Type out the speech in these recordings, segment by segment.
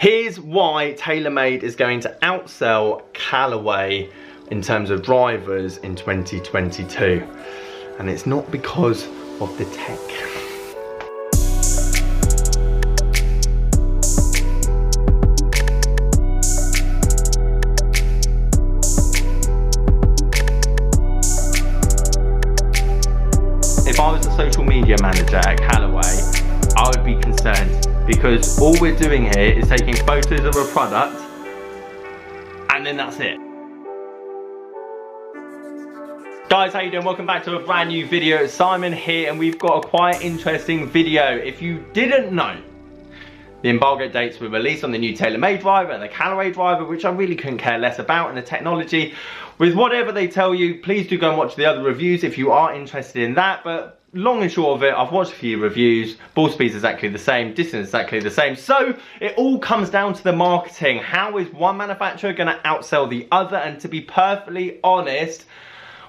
Here's why Taylormade is going to outsell Callaway in terms of drivers in 2022. And it's not because of the tech. If I was a social media manager at Callaway, I would be concerned, because all we're doing here is taking photos of a product and then that's it. Guys, how you doing? Welcome back to a brand new video. It's Simon here, and we've got a quite interesting video. If you didn't know, the embargo dates were released on the new Taylormade driver and the Callaway driver, which I really couldn't care less about, and the technology. With whatever they tell you, please do go and watch the other reviews if you are interested in that. But long and short of it, I've watched a few reviews. Ball speed's exactly the same, distance exactly the same. So it all comes down to the marketing. How is one manufacturer going to outsell the other? And to be perfectly honest,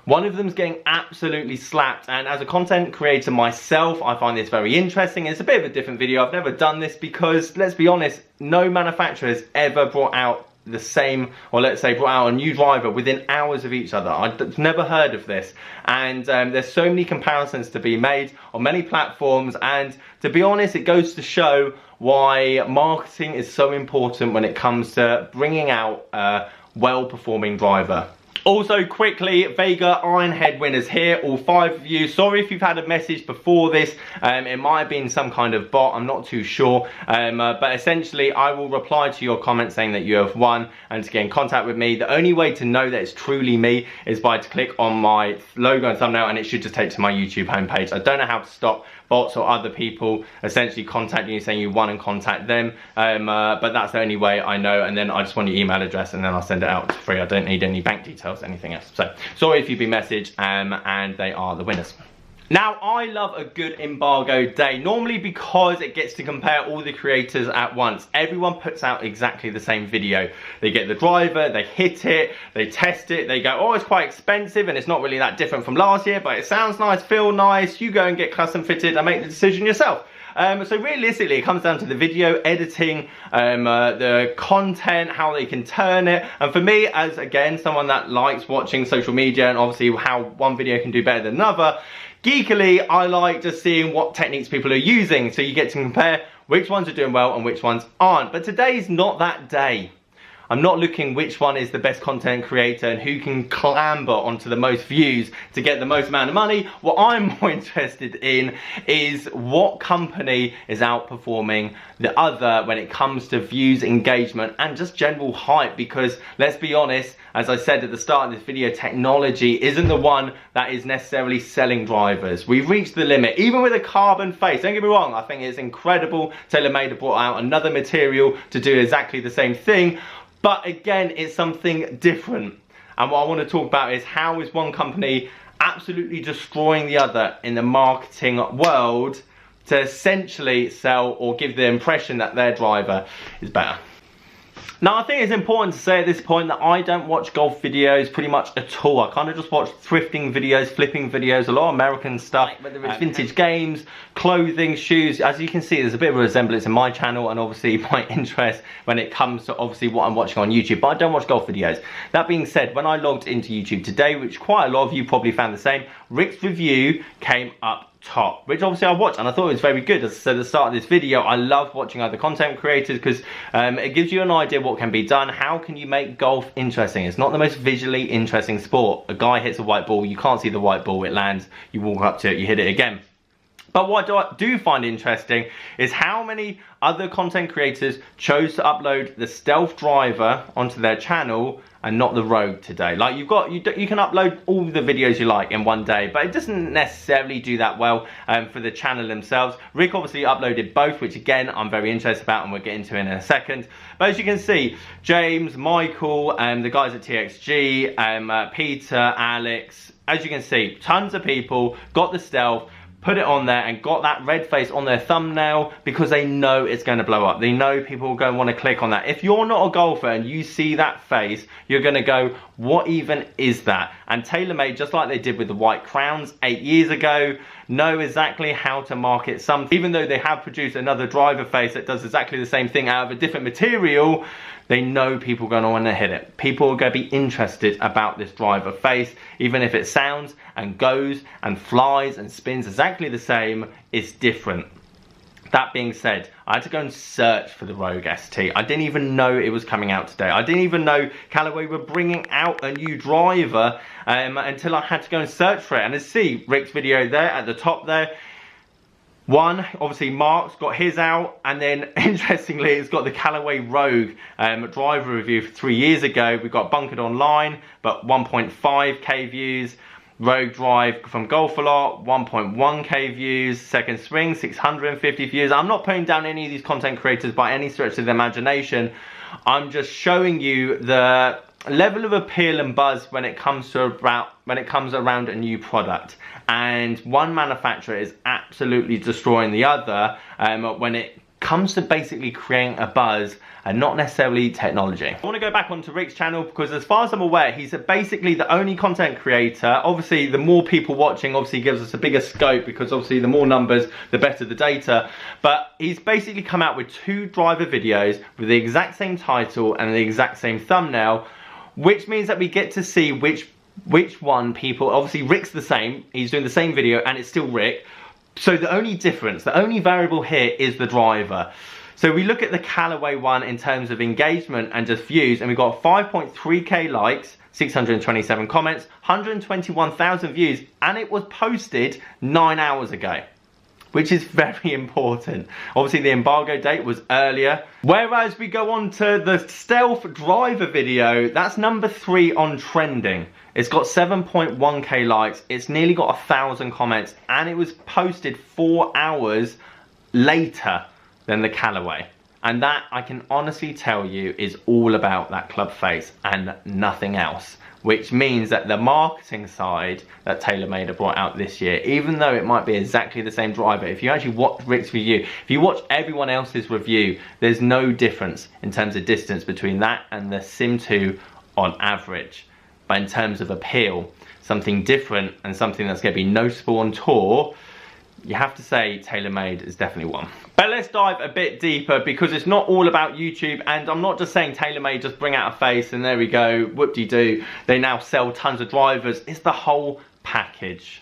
one of them's getting absolutely slapped, and as a content creator myself, I find this very interesting. It's a bit of a different video. I've never done this because, let's be honest, no manufacturer has ever brought out the same, or let's say brought out a new driver within hours of each other. I've never heard of this, and there's so many comparisons to be made on many platforms, and to be honest, it goes to show why marketing is so important when it comes to bringing out a well-performing driver. Also, quickly, Vega Ironhead winners here, all 5 of you. Sorry if you've had a message before this. It might have been some kind of bot, I'm not too sure. But essentially, I will reply to your comment saying that you have won and to get in contact with me. The only way to know that it's truly me is by to click on my logo and thumbnail, and it should just take to my YouTube homepage. I don't know how to stop bots or other people essentially contacting you saying you won and contact them. But that's the only way I know, and then I just want your email address and then I'll send it out for free. I don't need any bank details, anything else. So sorry if you've been messaged, and they are the winners. Now, I love a good embargo day, normally because it gets to compare all the creators at once. Everyone puts out exactly the same video. They get the driver, they hit it, they test it, they go, oh, it's quite expensive and it's not really that different from last year, but it sounds nice, feel nice. You go and get custom fitted and make the decision yourself. So realistically, it comes down to the video editing, the content, how they can turn it. And for me, as again, someone that likes watching social media and obviously how one video can do better than another, geekily, I like just seeing what techniques people are using. So you get to compare which ones are doing well and which ones aren't. But today's not that day. I'm not looking which one is the best content creator and who can clamber onto the most views to get the most amount of money. What I'm more interested in is what company is outperforming the other when it comes to views, engagement, and just general hype. Because let's be honest, as I said at the start of this video, technology isn't the one that is necessarily selling drivers. We've reached the limit, even with a carbon face. Don't get me wrong, I think it's incredible. Taylormade have brought out another material to do exactly the same thing. But again, it's something different. And what I want to talk about is how is one company absolutely destroying the other in the marketing world to essentially sell or give the impression that their driver is better. Now, I think it's important to say at this point that I don't watch golf videos pretty much at all. I kind of just watch thrifting videos, flipping videos, a lot of American stuff, whether it's vintage games, clothing, shoes. As you can see, there's a bit of a resemblance in my channel and obviously my interest when it comes to obviously what I'm watching on YouTube, but I don't watch golf videos. That being said, when I logged into YouTube today, which quite a lot of you probably found the same, Rick's review came up top, which obviously I watched and I thought it was very good. As I said at the start of this video, I love watching other content creators because it gives you an idea what can be done. How can you make golf interesting? It's not the most visually interesting sport. A guy hits a white ball, you can't see the white ball, it lands, you walk up to it, you hit it again. But what I do find interesting is how many other content creators chose to upload the stealth driver onto their channel and not the Rogue today. Like you can upload all the videos you like in one day, but it doesn't necessarily do that well for the channel themselves. Rick obviously uploaded both, which again I'm very interested about and we'll get into in a second. But as you can see, James, Michael, the guys at TXG, Peter, Alex, as you can see, tons of people got the stealth. put it on there and got that red face on their thumbnail because they know it's going to blow up. They know people are going to want to click on that. If you're not a golfer and you see that face, you're going to go, what even is that? And Taylormade, just like they did with the white crowns 8 years ago, know exactly how to market something. Even though they have produced another driver face that does exactly the same thing out of a different material, they know people are going to want to hit it. People are going to be interested about this driver face, even if it sounds and goes and flies and spins exactly the same, it's different. That being said, I had to go and search for the Rogue ST. I didn't even know it was coming out today. I didn't even know Callaway were bringing out a new driver until I had to go and search for it. And as you see, Rick's video there at the top there, one, obviously Mark's got his out, and then interestingly it's got the Callaway Rogue driver review for 3 years ago. We got bunkered online, but 1.5k views. Rogue Drive from Golf A Lot, 1.1k views. Second Swing, 650 views. I'm not putting down any of these content creators by any stretch of the imagination. I'm just showing you the level of appeal and buzz when it comes around a new product. And one manufacturer is absolutely destroying the other when it comes to basically creating a buzz and not necessarily technology. I want to go back onto Rick's channel because as far as I'm aware, he's basically the only content creator. Obviously, the more people watching obviously gives us a bigger scope because obviously the more numbers, the better the data. But he's basically come out with 2 driver videos with the exact same title and the exact same thumbnail, which means that we get to see which one people, obviously Rick's the same, he's doing the same video and it's still Rick. So the only difference, the only variable here is the driver. So we look at the Callaway one in terms of engagement and just views, and we've got 5.3k likes, 627 comments, 121,000 views, and it was posted 9 hours ago, which is very important. Obviously the embargo date was earlier. Whereas we go on to the stealth driver video, that's number 3 on trending. It's got 7.1k likes, it's nearly got 1,000 comments, and it was posted 4 hours later than the Callaway. And that, I can honestly tell you, is all about that club face and nothing else. Which means that the marketing side that Taylormade have brought out this year, even though it might be exactly the same driver, if you actually watch Rick's review, if you watch everyone else's review, there's no difference in terms of distance between that and the Sim 2 on average. But in terms of appeal, something different and something that's going to be noticeable on tour, you have to say Taylormade is definitely one. But let's dive a bit deeper because it's not all about YouTube, and I'm not just saying Taylormade just bring out a face and there we go, whoop-de-doo, they now sell tons of drivers. It's the whole package.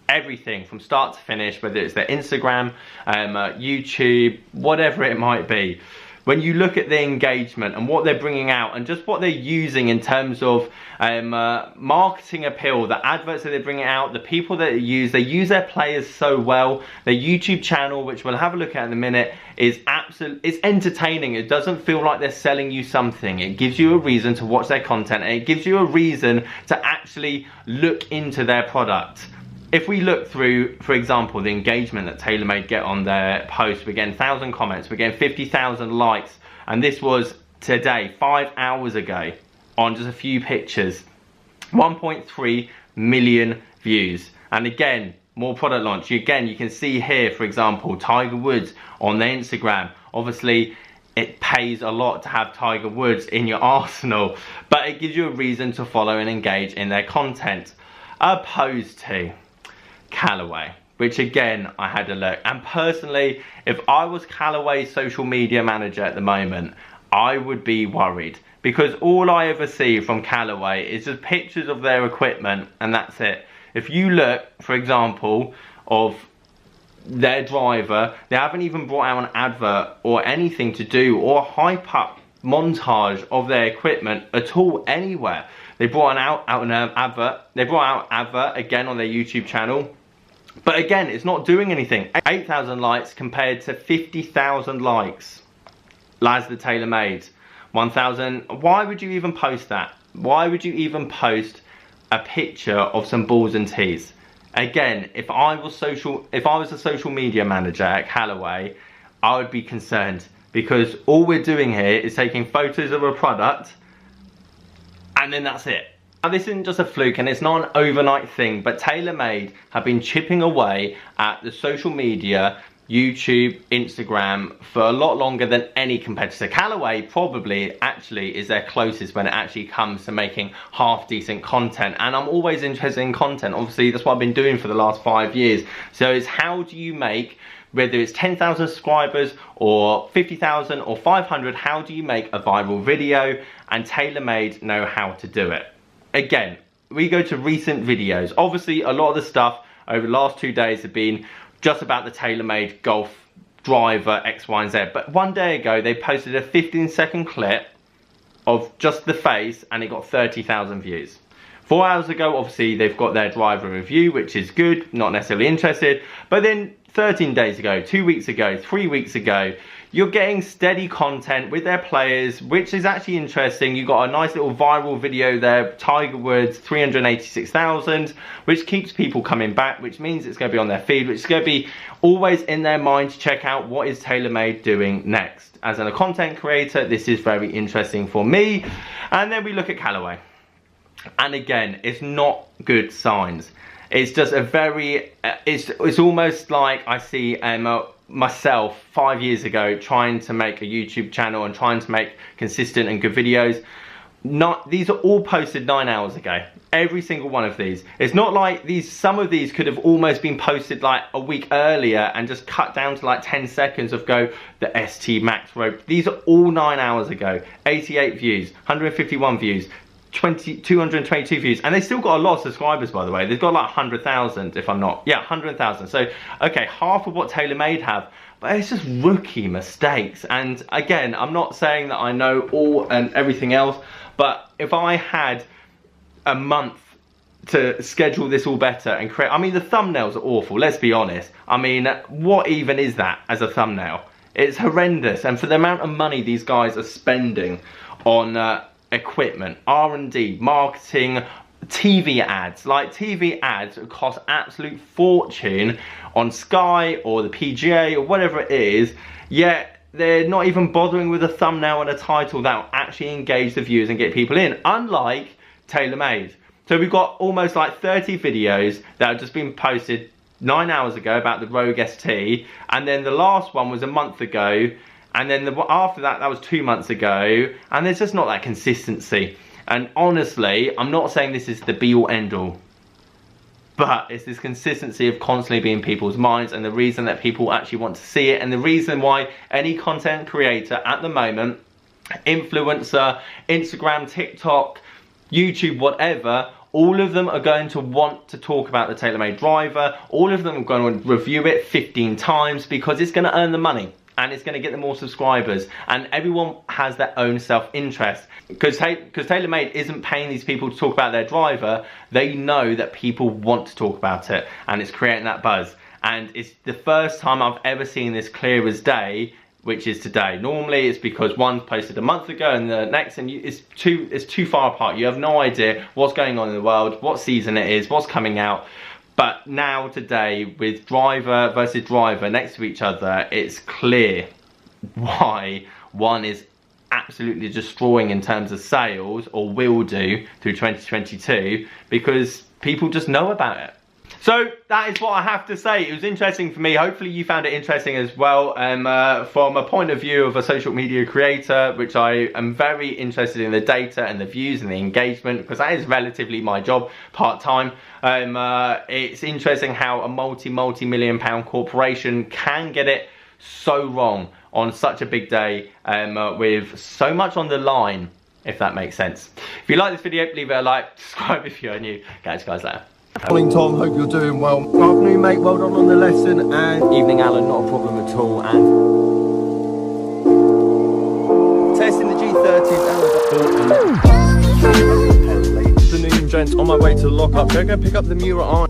Everything from start to finish, whether it's their Instagram, YouTube, whatever it might be. When you look at the engagement and what they're bringing out and just what they're using in terms of marketing appeal, the adverts that they're bringing out, the people that they use their players so well. Their YouTube channel, which we'll have a look at in a minute, is it's entertaining. It doesn't feel like they're selling you something. It gives you a reason to watch their content, and it gives you a reason to actually look into their product. If we look through, for example, the engagement that Taylormade get on their posts, we're getting 1,000 comments, we're getting 50,000 likes, and this was today, 5 hours ago, on just a few pictures. 1.3 million views. And again, more product launch. Again, you can see here, for example, Tiger Woods on their Instagram. Obviously, it pays a lot to have Tiger Woods in your arsenal, but it gives you a reason to follow and engage in their content, opposed to Callaway, which again, I had a look. And personally, if I was Callaway's social media manager at the moment, I would be worried, because all I ever see from Callaway is just pictures of their equipment, and that's it. If you look, for example, of their driver, they haven't even brought out an advert or anything to do or hype up montage of their equipment at all anywhere. They brought out an advert. They brought out advert again on their YouTube channel. But again, it's not doing anything. 8,000 likes compared to 50,000 likes. Las the Taylormade. 1,000. Why would you even post that? Why would you even post a picture of some balls and tees? Again, if I was a social media manager at Callaway, I would be concerned, because all we're doing here is taking photos of a product and then that's it. Now this isn't just a fluke and it's not an overnight thing, but Taylormade have been chipping away at the social media, YouTube, Instagram for a lot longer than any competitor. Callaway probably actually is their closest when it actually comes to making half decent content, and I'm always interested in content. Obviously that's what I've been doing for the last 5 years. So it's how do you make, whether it's 10,000 subscribers or 50,000 or 500, how do you make a viral video? And Taylormade know how to do it. Again, we go to recent videos. Obviously a lot of the stuff over the last 2 days have been just about the Taylormade Golf driver X, Y, and Z. But one day ago, they posted a 15-second clip of just the face and it got 30,000 views. 4 hours ago, obviously, they've got their driver review, which is good, not necessarily interested. But then 13 days ago, 2 weeks ago, 3 weeks ago, you're getting steady content with their players, which is actually interesting. You got a nice little viral video there, Tiger Woods, 386,000, which keeps people coming back, which means it's going to be on their feed, which is going to be always in their mind to check out what is Taylormade doing next. As a content creator, this is very interesting for me. And then we look at Callaway. And again, it's not good signs. It's just a very, it's almost like I see myself 5 years ago trying to make a YouTube channel and trying to make consistent and good videos. These are all posted 9 hours ago. Every single one of these. It's not like some of these could have almost been posted like a week earlier and just cut down to like 10 seconds of go the ST Max rope. These are all 9 hours ago. 88 views, 151 views. 222 views, and they still got a lot of subscribers, by the way. They've got like 100,000, if I'm not, yeah, 100,000. So okay, half of what Taylormade have, but it's just rookie mistakes. And again, I'm not saying that I know all and everything else, but if I had a month to schedule this all better and create, I mean, the thumbnails are awful, let's be honest. I mean, what even is that as a thumbnail? It's horrendous. And for the amount of money these guys are spending on equipment, R&D, marketing, TV ads. Like TV ads cost absolute fortune on Sky or the PGA or whatever it is, yet they're not even bothering with a thumbnail and a title that will actually engage the viewers and get people in, unlike Taylormade. So we've got almost like 30 videos that have just been posted 9 hours ago about the Rogue ST, and then the last one was a month ago, and then after that, that was 2 months ago, and there's just not that consistency. And honestly, I'm not saying this is the be-all end-all, but it's this consistency of constantly being in people's minds, and the reason that people actually want to see it, and the reason why any content creator at the moment, influencer, Instagram, TikTok, YouTube, whatever, all of them are going to want to talk about the Taylormade driver. All of them are going to review it 15 times because it's going to earn the money. And it's going to get them more subscribers, and everyone has their own self-interest, because Taylormade isn't paying these people to talk about their driver. They know that people want to talk about it, and it's creating that buzz. And it's the first time I've ever seen this clear as day, which is today. Normally it's because one's posted a month ago and the next, and it's too far apart. You have no idea what's going on in the world, what season it is, what's coming out. But now today, with driver versus driver next to each other, it's clear why one is absolutely destroying in terms of sales, or will do through 2022, because people just know about it. So that is what I have to say. It was interesting for me. Hopefully you found it interesting as well. From a point of view of a social media creator, which I am very interested in the data and the views and the engagement, because that is relatively my job part-time. It's interesting how a multi-million pound corporation can get it so wrong on such a big day, with so much on the line, if that makes sense. If you like this video, leave it a like, subscribe if you're new. Catch you guys later. Morning Tom, hope you're doing well. Good afternoon mate, well done on the lesson. And evening Alan, not a problem at all. And testing the G30s. Good afternoon gents, on my way to the lock-up. Go pick up the Mura iron.